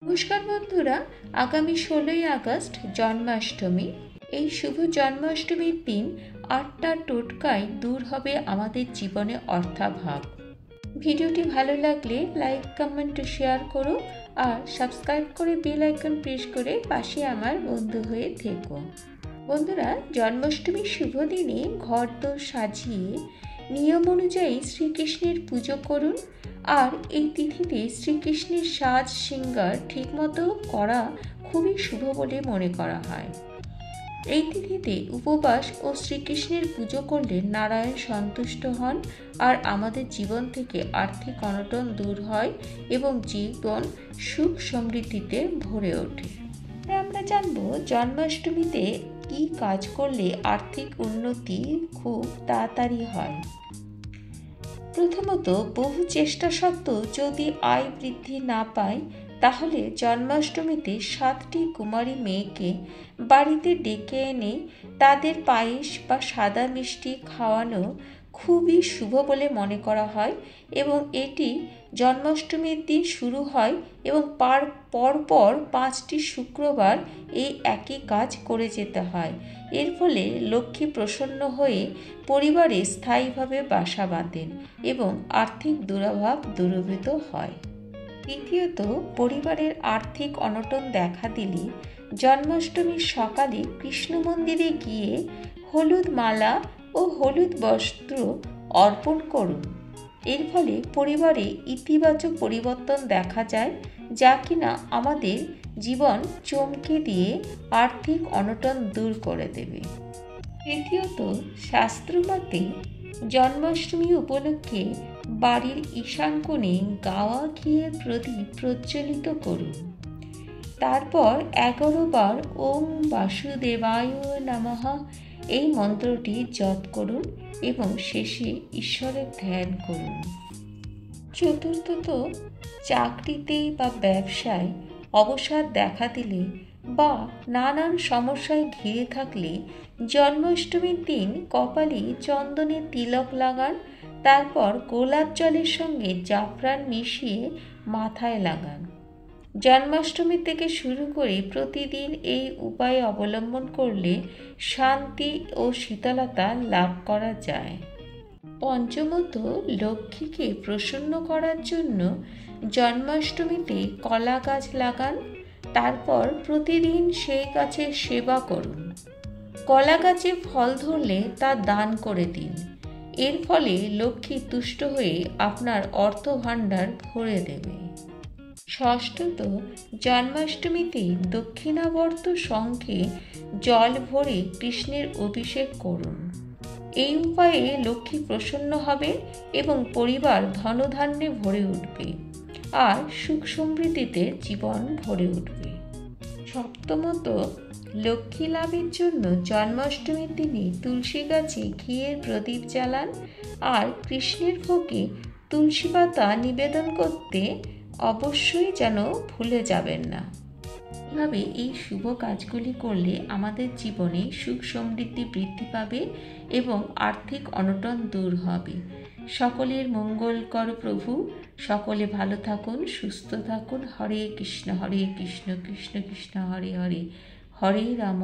নমস্কার বন্ধুরা, আগামী 16ই আগস্ট জন্মাষ্টমী। এই শুভ জন্মাষ্টমীর দিন 8টা টোটকায় দূর হবে আমাদের জীবনে অর্থাভাব। ভিডিওটি ভালো লাগলে লাইক, কমেন্ট ও শেয়ার করো আর সাবস্ক্রাইব করে বেল আইকন প্রেস করে পাশে আমার বন্ধু হয়ে থেকো। বন্ধুরা, জন্মাষ্টমীর শুভ দিনে ঘরদোর সাজিয়ে নিয়ম অনুযায়ী শ্রীকৃষ্ণের পুজো করুন। আর এই তিথিতে শ্রীকৃষ্ণের সাজ শৃঙ্গার ঠিকমতো করা খুবই শুভ বলে মনে করা হয়। এই তিথিতে উপবাস ও শ্রীকৃষ্ণের পুজো করলে নারায়ণ সন্তুষ্ট হন আর আমাদের জীবন থেকে আর্থিক অনটন দূর হয় এবং জীবন সুখ সমৃদ্ধিতে ভরে ওঠে। আমরা জানবো জন্মাষ্টমীতে কি কাজ করলে আর্থিক উন্নতি খুব তাড়াতাড়ি হয়। প্রথমত, বহু চেষ্টা সত্ত্বেও যদি আয় বৃদ্ধি না পায়, তাহলে জন্মাষ্টমীতে 7টি কুমারী মেয়েকে বাড়িতে ডেকে এনে তাদের পায়েস বা সাদা মিষ্টি খাওয়ানো খুবই শুভ বলে মনে করা হয় এবং এটি জন্মাষ্টমীর দিন শুরু হয় এবং পরপর 5টি শুক্রবার এই একই কাজ করে যেতে হয়। এর ফলে লক্ষ্মী প্রসন্ন হয়ে পরিবারে স্থায়ীভাবে বাসা বাঁধেন এবং আর্থিক দুরভাব দূরীভূত হয়। দ্বিতীয়ত, পরিবারের আর্থিক অনটন দেখা দিলে জন্মাষ্টমীর সকালে কৃষ্ণ মন্দিরে গিয়ে হলুদ মালা ও হলুদ বস্ত্র অর্পণ করুন। এর ফলে পরিবারে ইতিবাচক পরিবর্তন দেখা যায়, যা কিনা আমাদের জীবন চমকে দিয়ে আর্থিক অনটন দূর করে দেবে। তৃতীয়ত, শাস্ত্রমতে জন্মাষ্টমী উপলক্ষে বাড়ির ঈশান কোণে গাওয়া ঘিয়ের প্রদীপ প্রজ্বলিত করুন। তারপর 11 বার ওম বাসুদেবায় নমঃ এই মন্ত্রটি জপ করুন এবং শেষে ঈশ্বরের ধ্যান করুন। চতুর্থত, চাকরিতে বা ব্যবসায় অবসাদ দেখা দিলে বা নানান সমস্যায় ঘিরে থাকলে জন্মাষ্টমীর দিন কপালে চন্দনের তিলক লাগান। তারপর গোলাপ জলের সঙ্গে জাফরান মিশিয়ে মাথায় লাগান। জন্মাষ্টমী থেকে শুরু করে প্রতিদিন এই উপায় অবলম্বন করলে শান্তি ও শীতলতা লাভ করা যায়। পঞ্চমত, লক্ষ্মীকে প্রসন্ন করার জন্য জন্মাষ্টমীতে কলা গাছ লাগান। তারপর প্রতিদিন সেই গাছের সেবা করুন। কলা গাছে ফল ধরলে তা দান করে দিন। এর ফলে লক্ষ্মী তুষ্ট হয়ে আপনার অর্থ ভাণ্ডার ভরে দেবে। ষষ্ঠত, জন্মাষ্টমীতে দক্ষিণাবর্ত শঙ্খে জল ভরে কৃষ্ণের অভিষেক করুন। এই উপায়ে লক্ষ্মী প্রসন্ন হবে এবং পরিবার ধনধান্যে ভরে উঠবে আর সুখ সমৃদ্ধিতে জীবন ভরে উঠবে। সপ্তমত, লক্ষ্মী লাভের জন্য জন্মাষ্টমীর দিনে তুলসী গাছে ঘিয়ের প্রদীপ জ্বালান আর কৃষ্ণের ভোগে তুলসী পাতা নিবেদন করতে অবশ্যই যেন ভুলে যাবেন না। এভাবে এই শুভ কাজগুলি করলে আমাদের জীবনে সুখ সমৃদ্ধি বৃদ্ধি পাবে এবং আর্থিক অনটন দূর হবে। সকলের মঙ্গল কর প্রভু। সকলে ভালো থাকুন, সুস্থ থাকুন। হরে কৃষ্ণ কৃষ্ণ কৃষ্ণ হরে হরে, হরে রাম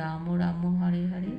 রাম রাম হরে হরে।